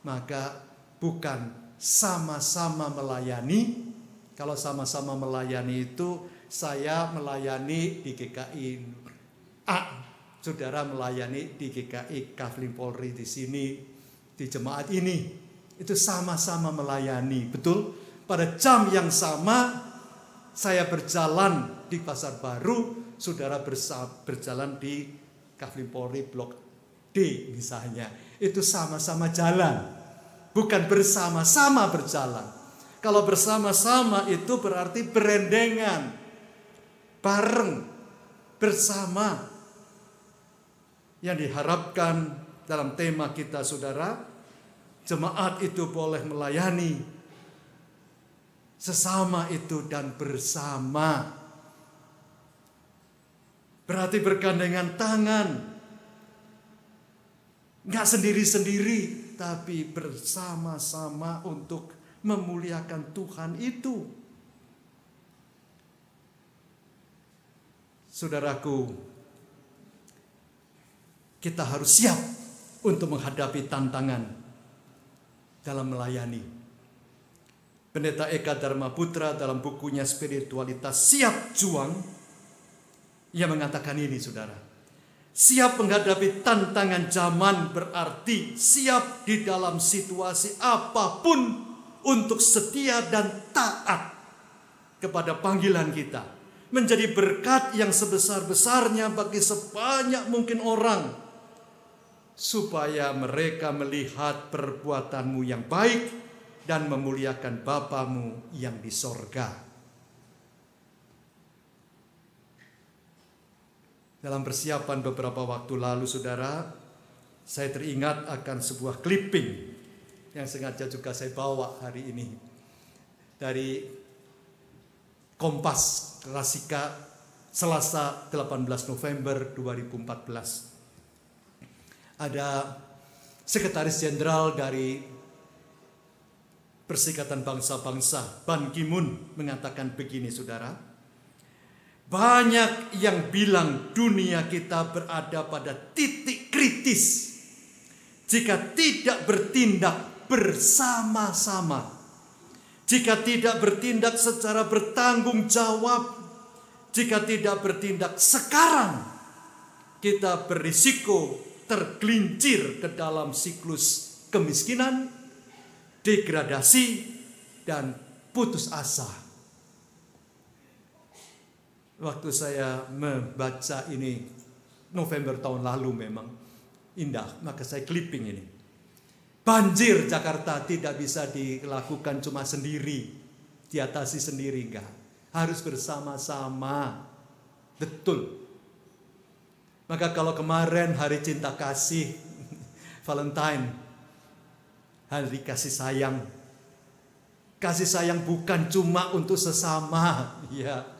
maka bukan sama-sama melayani. Kalau sama-sama melayani itu, saya melayani di GKI A, saudara melayani di GKI Kavling Polri di sini, di jemaat ini. Itu sama-sama melayani, betul? Pada jam yang sama, saya berjalan di Pasar Baru, saudara berjalan di Kavling Polri Blok D misalnya. Itu sama-sama jalan, bukan bersama-sama berjalan. Kalau bersama-sama itu berarti berendengan, bareng, bersama. Yang diharapkan dalam tema kita, saudara, jemaat itu boleh melayani sesama itu dan bersama. Berarti bergandengan tangan, nggak sendiri-sendiri, tapi bersama-sama untuk memuliakan Tuhan itu. Saudaraku, kita harus siap untuk menghadapi tantangan dalam melayani. Pendeta Eka Dharma Putra dalam bukunya Spiritualitas Siap Juang, ia mengatakan ini, saudara. Siap menghadapi tantangan zaman berarti siap di dalam situasi apapun untuk setia dan taat kepada panggilan kita. Menjadi berkat yang sebesar-besarnya bagi sebanyak mungkin orang. supaya mereka melihat perbuatanmu yang baik dan memuliakan Bapamu yang di sorga. Dalam persiapan beberapa waktu lalu, saudara, saya teringat akan sebuah clipping yang sengaja juga saya bawa hari ini dari Kompas Klasika Selasa 18 November 2014. Ada Sekretaris Jenderal dari Perserikatan Bangsa-Bangsa, Ban Ki-moon, mengatakan begini, saudara. Banyak yang bilang dunia kita berada pada titik kritis jika tidak bertindak bersama-sama. Jika tidak bertindak secara bertanggung jawab, jika tidak bertindak sekarang, kita berisiko tergelincir ke dalam siklus kemiskinan, degradasi, dan putus asa. Waktu saya membaca ini November tahun lalu memang indah, maka saya clipping ini. Banjir Jakarta tidak bisa dilakukan cuma sendiri, diatasi sendiri, enggak. Harus bersama-sama. Betul. Maka kalau kemarin hari cinta kasih, Valentine, hari kasih sayang. Kasih sayang bukan cuma untuk sesama, ya.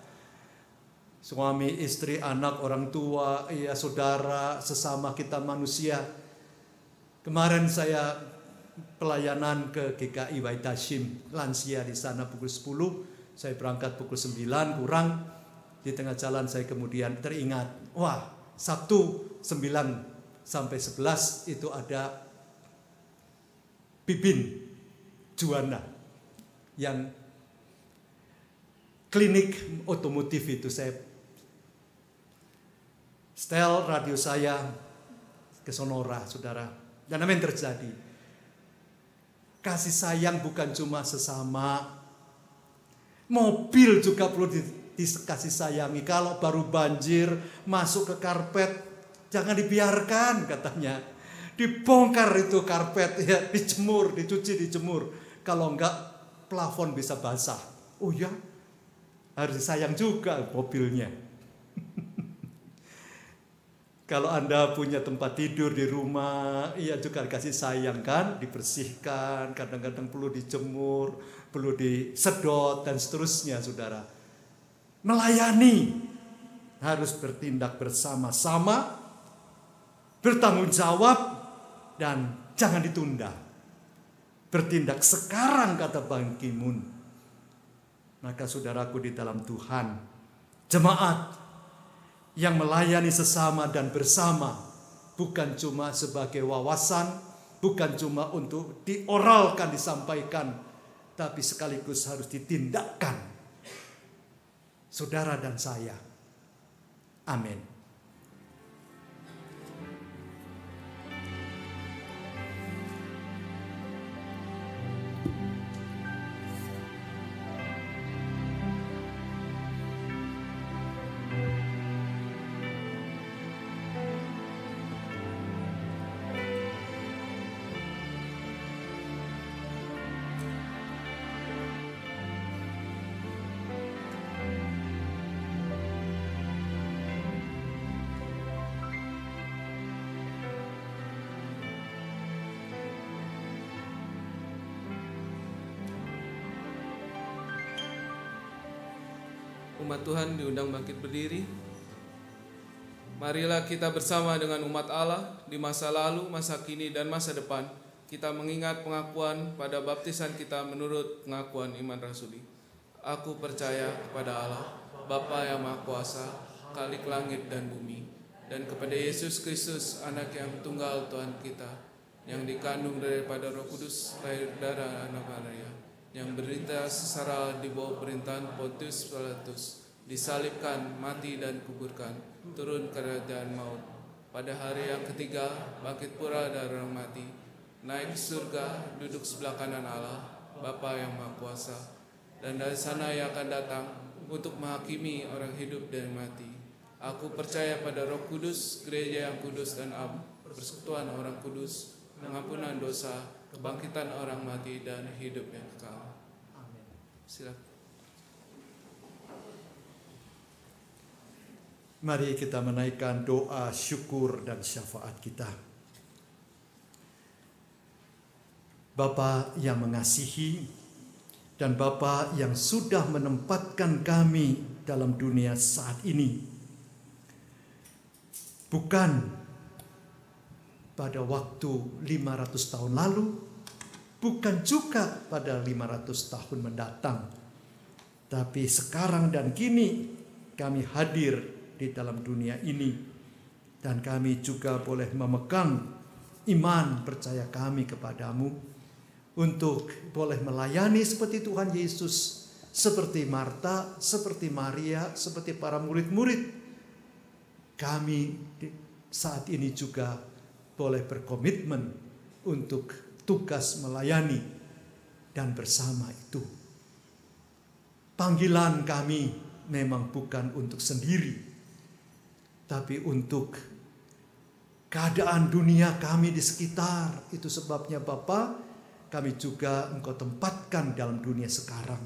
Suami, istri, anak, orang tua, ya saudara, sesama kita manusia. Kemarin saya pelayanan ke GKI Waitashim, lansia di sana pukul 10, saya berangkat pukul 9 kurang, di tengah jalan saya kemudian teringat, wah Sabtu 9 sampai 11 itu ada Bibin Juwana yang klinik otomotif itu. Saya setel radio saya ke Sonora, saudara, dan apa yang terjadi? Kasih sayang bukan cuma sesama, mobil juga perlu dikasih sayangi. Kalau baru banjir masuk ke karpet, jangan dibiarkan katanya. Dibongkar itu karpet, ya, dijemur, dicuci, dijemur. Kalau enggak plafon bisa basah. Oh ya, harus disayang juga mobilnya. Kalau Anda punya tempat tidur di rumah, iya juga dikasih sayang kan, dibersihkan, kadang-kadang perlu dijemur, perlu disedot, dan seterusnya, saudara. Melayani, harus bertindak bersama-sama, bertanggung jawab, dan jangan ditunda. Bertindak sekarang, kata Ban Ki-moon. Maka saudaraku di dalam Tuhan, jemaat yang melayani sesama dan bersama, bukan cuma sebagai wawasan, bukan cuma untuk dioralkan, disampaikan, tapi sekaligus harus ditindakkan. Saudara dan saya. Amin.
Umat Tuhan diundang bangkit berdiri. Marilah kita bersama dengan umat Allah di masa lalu, masa kini, dan masa depan. Kita mengingat pengakuan pada baptisan kita menurut pengakuan iman rasuli. Aku percaya kepada Allah, Bapa yang Maha Kuasa, Khalik langit dan bumi, dan kepada Yesus Kristus, Anak yang tunggal Tuhan kita, yang dikandung daripada Roh Kudus, lahir darah anak Maria, yang berita secara di bawah perintahan Pontius Pilatus, disalibkan, mati dan kuburkan, turun ke kerajaan maut. Pada hari yang ketiga, bangkit pula dari orang mati, naik ke surga, duduk sebelah kanan Allah, Bapa yang Maha Kuasa, dan dari sana ia akan datang untuk menghakimi orang hidup dan mati. Aku percaya pada Roh Kudus, gereja yang kudus dan am, persekutuan orang kudus, pengampunan dosa, kebangkitan orang mati, dan hidup yang kekal.
Amin.
Silakan.
Mari kita menaikkan doa syukur dan syafaat kita. Bapa yang mengasihi dan Bapa yang sudah menempatkan kami dalam dunia saat ini, bukan pada waktu 500 tahun lalu, bukan juga pada 500 tahun mendatang, tapi sekarang dan kini kami hadir di dalam dunia ini, dan kami juga boleh memegang iman percaya kami kepadamu untuk boleh melayani seperti Tuhan Yesus, seperti Marta, seperti Maria, seperti para murid-murid. Kami saat ini juga boleh berkomitmen untuk tugas melayani, dan bersama itu panggilan kami memang bukan untuk sendiri, tapi untuk keadaan dunia kami di sekitar. Itu sebabnya Bapa, kami juga Engkau tempatkan dalam dunia sekarang.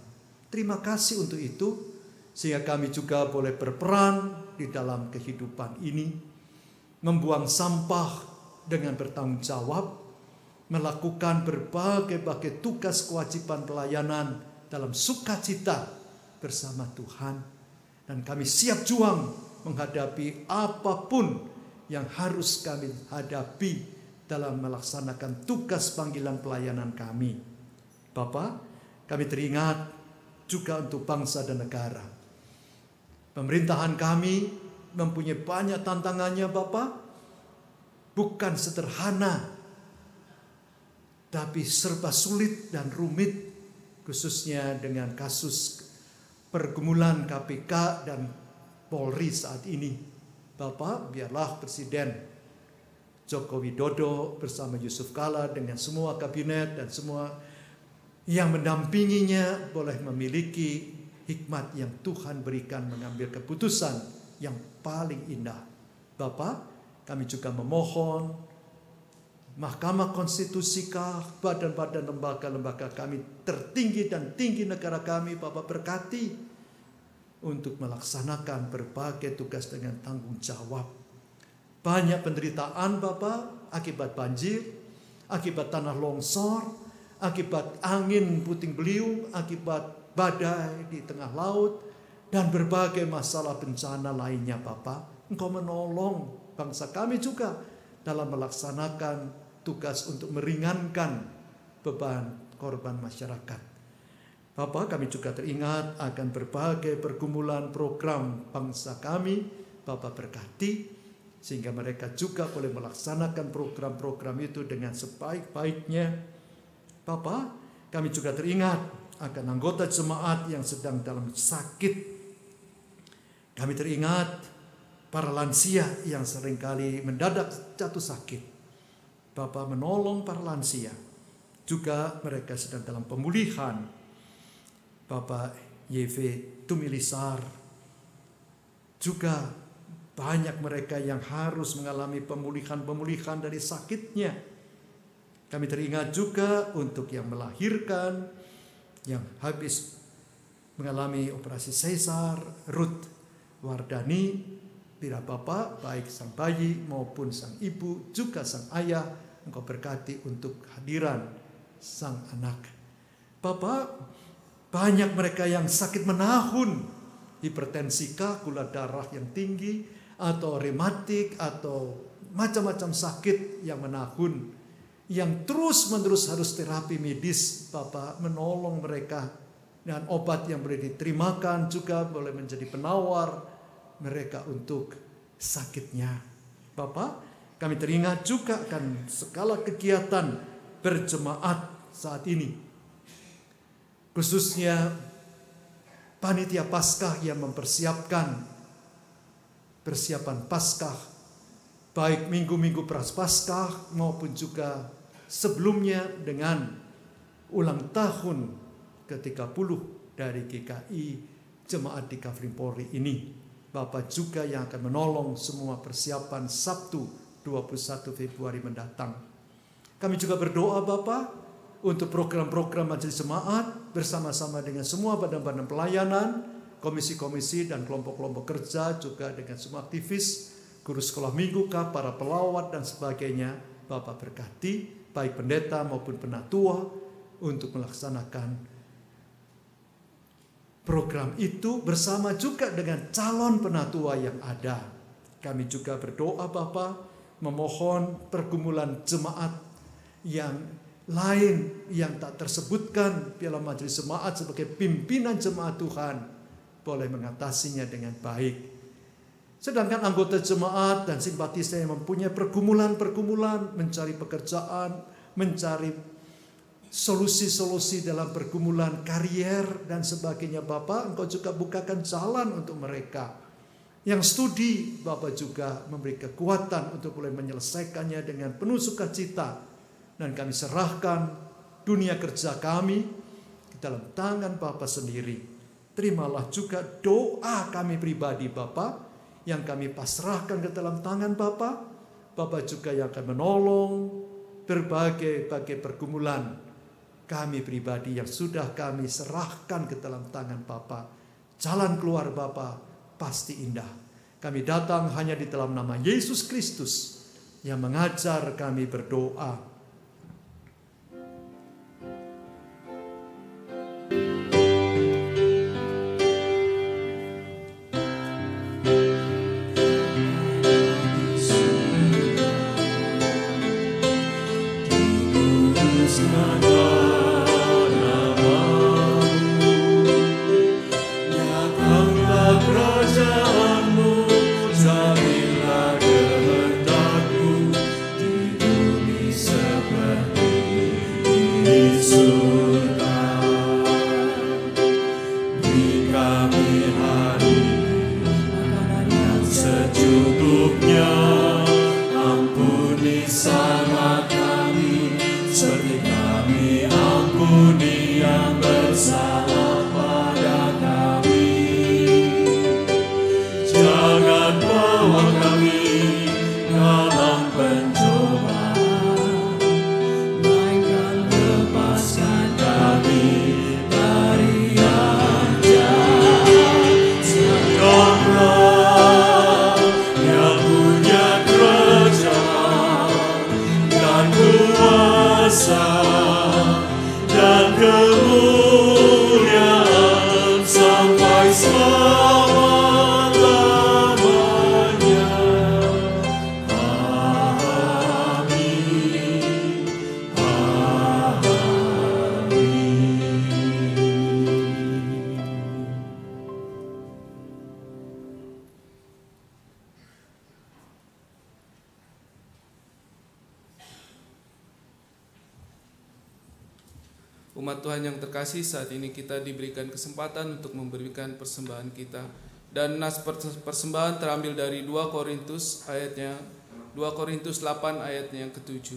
Terima kasih untuk itu, sehingga kami juga boleh berperan di dalam kehidupan ini, membuang sampah dengan bertanggung jawab, melakukan berbagai tugas kewajiban pelayanan dalam sukacita bersama Tuhan. Dan kami siap juang menghadapi apapun yang harus kami hadapi dalam melaksanakan tugas panggilan pelayanan kami. Bapa, kami teringat juga untuk bangsa dan negara. Pemerintahan kami mempunyai banyak tantangannya Bapa, bukan sederhana, tapi serba sulit dan rumit, khususnya dengan kasus pergumulan KPK dan Polri saat ini. Bapak, biarlah Presiden Joko Widodo bersama Yusuf Kala dengan semua kabinet dan semua yang mendampinginya boleh memiliki hikmat yang Tuhan berikan mengambil keputusan yang paling indah. Bapak, kami juga memohon Mahkamah Konstitusi kah, badan-badan lembaga-lembaga kami tertinggi dan tinggi negara kami, Bapak berkati untuk melaksanakan berbagai tugas dengan tanggung jawab. Banyak penderitaan Bapak akibat banjir, akibat tanah longsor, akibat angin puting beliung, akibat badai di tengah laut, dan berbagai masalah bencana lainnya Bapak. Engkau menolong bangsa kami juga dalam melaksanakan tugas untuk meringankan beban korban masyarakat. Bapak, kami juga teringat akan berbagai pergumulan program bangsa kami. Bapak berkati sehingga mereka juga boleh melaksanakan program-program itu dengan sebaik-baiknya. Bapak, kami juga teringat akan anggota jemaat yang sedang dalam sakit. Kami teringat para lansia yang seringkali mendadak jatuh sakit. Bapak menolong para lansia. Juga mereka sedang dalam pemulihan. Bapak YV Tumilisar juga banyak mereka yang harus mengalami pemulihan dari sakitnya. Kami teringat juga untuk yang melahirkan, yang habis mengalami operasi sesar, Ruth Wardani, bila Bapak, baik sang bayi maupun sang ibu, juga sang ayah, Engkau berkati untuk kehadiran sang anak. Bapak, banyak mereka yang sakit menahun, hipertensi kah, gula darah yang tinggi, atau rematik, atau macam-macam sakit yang menahun, yang terus-menerus harus terapi medis. Bapak menolong mereka, dan obat yang boleh diterimakan juga boleh menjadi penawar mereka untuk sakitnya. Bapak, kami teringat juga akan segala kegiatan berjemaat saat ini, khususnya panitia Paskah yang mempersiapkan persiapan Paskah, baik minggu-minggu Prapaskah maupun juga sebelumnya dengan ulang tahun ke-30 dari GKI Jemaat di Kavling Polri ini. Bapak juga yang akan menolong semua persiapan Sabtu 21 Februari mendatang. Kami juga berdoa Bapa untuk program-program majelis jemaat bersama-sama dengan semua badan-badan pelayanan, komisi-komisi dan kelompok-kelompok kerja, juga dengan semua aktivis, guru sekolah minggu, para pelawat dan sebagainya. Bapak berkati baik pendeta maupun penatua untuk melaksanakan program itu bersama juga dengan calon penatua yang ada. Kami juga berdoa Bapa, memohon pergumulan jemaat yang lain yang tak tersebutkan dalam majelis jemaat sebagai pimpinan jemaat Tuhan boleh mengatasinya dengan baik. Sedangkan anggota jemaat dan simpatisan yang mempunyai pergumulan-pergumulan, mencari pekerjaan, mencari solusi-solusi dalam pergumulan karier dan sebagainya, Bapak, Engkau juga bukakan jalan untuk mereka. Yang studi, Bapak juga memberi kekuatan untuk boleh menyelesaikannya dengan penuh sukacita. Dan kami serahkan dunia kerja kami ke dalam tangan Bapak sendiri. Terimalah juga doa kami pribadi Bapak, yang kami pasrahkan ke dalam tangan Bapak. Bapak juga yang akan menolong berbagai pergumulan kami pribadi yang sudah kami serahkan ke dalam tangan Bapak. Jalan keluar Bapak pasti indah. Kami datang hanya di dalam nama Yesus Kristus yang mengajar kami berdoa.
Umat Tuhan yang terkasih, saat ini kita diberikan kesempatan untuk memberikan persembahan kita. Dan nas persembahan terambil dari 2 Korintus 8 ayatnya yang ke-7.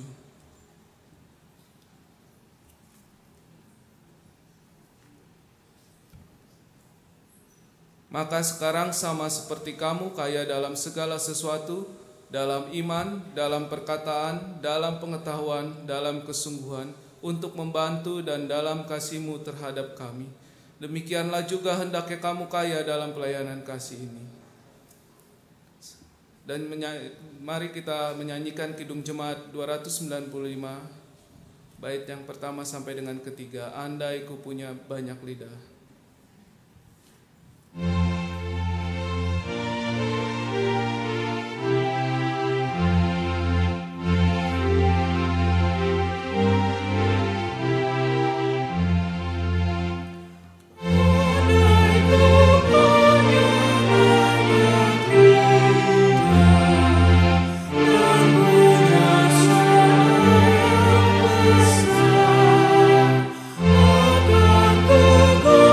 Maka sekarang sama seperti kamu kaya dalam segala sesuatu, dalam iman, dalam perkataan, dalam pengetahuan, dalam kesungguhan, untuk membantu dan dalam kasih-Mu terhadap kami. Demikianlah juga hendaknya kamu kaya dalam pelayanan kasih ini. Dan mari kita menyanyikan Kidung Jemaat 295, bait yang pertama sampai dengan ketiga. Andai ku punya banyak lidah.
Go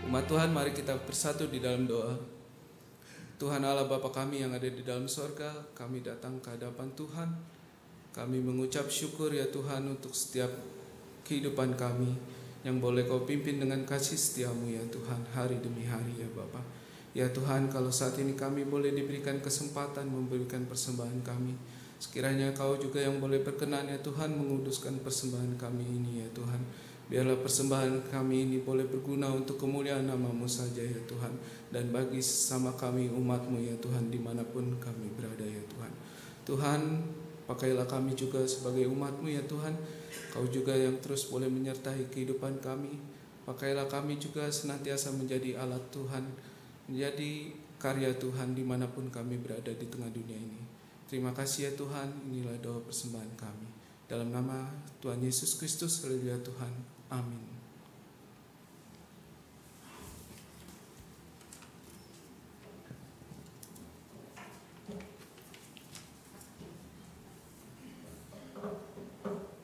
Umat Tuhan, mari kita bersatu di dalam doa. Tuhan Allah Bapa kami yang ada di dalam sorga, kami datang ke hadapan Tuhan. Kami mengucap syukur ya Tuhan untuk setiap kehidupan kami yang boleh Kau pimpin dengan kasih setia-Mu ya Tuhan, hari demi hari ya Bapa. Ya Tuhan, kalau saat ini kami boleh diberikan kesempatan memberikan persembahan kami, sekiranya Kau juga yang boleh berkenan ya Tuhan menguduskan persembahan kami ini ya Tuhan. Biarlah persembahan kami ini boleh berguna untuk kemuliaan nama-Mu saja ya Tuhan, dan bagi sesama kami umat-Mu ya Tuhan dimanapun kami berada ya Tuhan. Tuhan, pakailah kami juga sebagai umat-Mu ya Tuhan. Kau juga yang terus boleh menyertai kehidupan kami. Pakailah kami juga senantiasa menjadi alat Tuhan, menjadi karya Tuhan dimanapun kami berada di tengah dunia ini. Terima kasih ya Tuhan, inilah doa persembahan kami. Dalam nama Tuhan Yesus Kristus, haleluya Tuhan. Amin.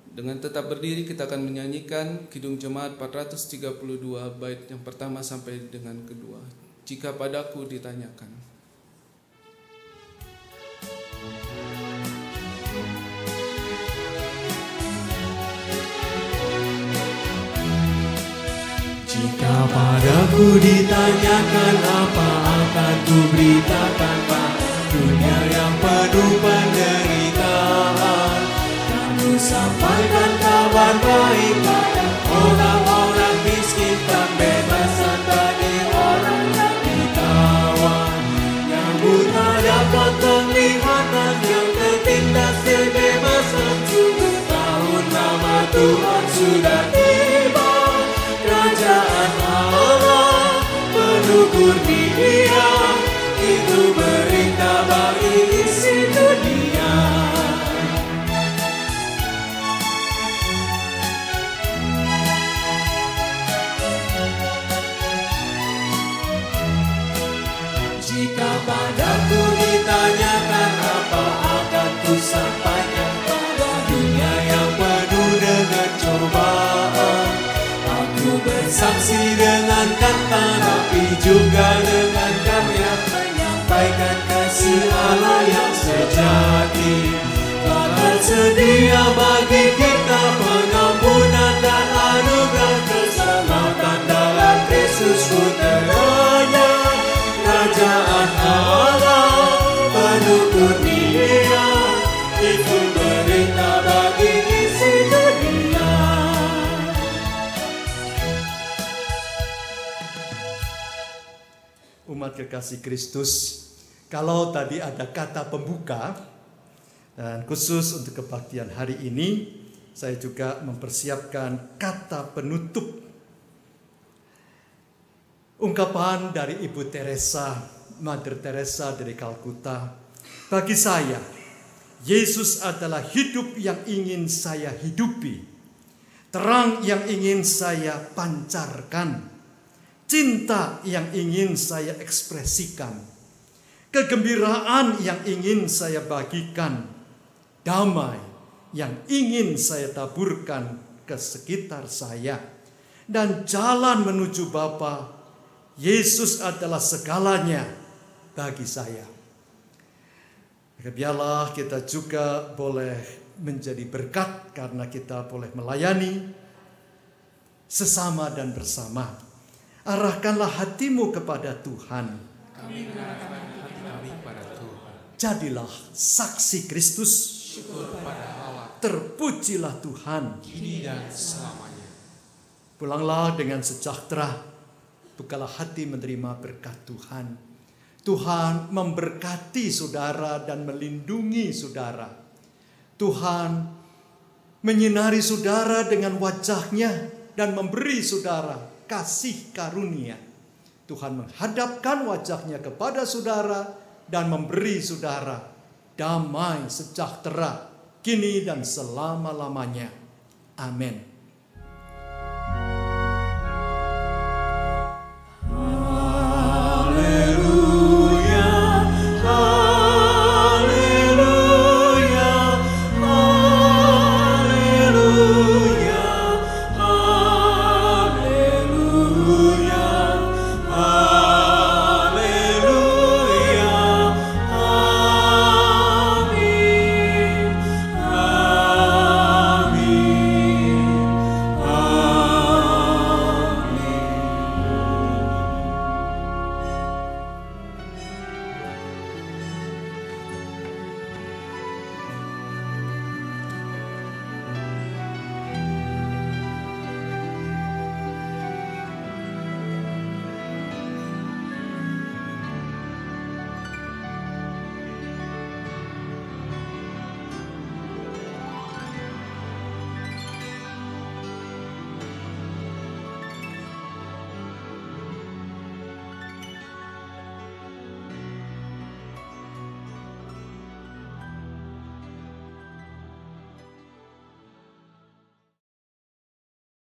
Dengan tetap berdiri kita akan menyanyikan Kidung Jemaat 432 bait yang pertama sampai dengan kedua. Jika padaku ditanyakan.
Jika padaku ditanyakan apa akan ku beritakan, Pak, dunia yang penuh penderitaan. Dan ku sampaikan kabar baik pada orang-orang miskin, pembebasan bagi orang yang ditawan, yang buta dapat penglihatan, yang tertindas dibebaskan. Sungguh tahun nama Tuhan sudah tiba. Kerajaan Allah penuh kurnia, itu berita bagi isi dunia. Jika padaku ditanyakan apa akan ku sampaikan pada dunia yang penuh dengan cobaan. Aku bersaksi dengan kata, tapi juga dengan karya, menyampaikan kasih Allah yang sejati. Telah tersedia bagi kita pengampunan dan anugerah keselamatan dalam Kristus puteranya. Kerajaan Allah penuh kurnia, itu berita bagi isi dunia.
Umat kekasih Kristus, kalau tadi ada kata pembuka, dan khusus untuk kebaktian hari ini, saya juga mempersiapkan kata penutup. Ungkapan dari Ibu Teresa, Mother Teresa dari Kalkuta. Bagi saya, Yesus adalah hidup yang ingin saya hidupi, terang yang ingin saya pancarkan, cinta yang ingin saya ekspresikan, kegembiraan yang ingin saya bagikan, damai yang ingin saya taburkan ke sekitar saya, dan jalan menuju Bapa. Yesus adalah segalanya bagi saya. Biarlah kita juga boleh menjadi berkat karena kita boleh melayani sesama dan bersama. Arahkanlah hatimu kepada Tuhan.
Kami mengarahkan hati kami pada Tuhan.
Jadilah saksi Kristus.
Syukur pada Allah,
Terpujilah Tuhan.
kini dan selamanya.
Pulanglah dengan sejahtera. Bukalah hati menerima berkat Tuhan. Tuhan memberkati saudara dan melindungi saudara. Tuhan menyinari saudara dengan wajah-Nya dan memberi saudara kasih karunia. Tuhan menghadapkan wajah-Nya kepada saudara dan memberi saudara damai sejahtera kini dan selama-lamanya. Amin.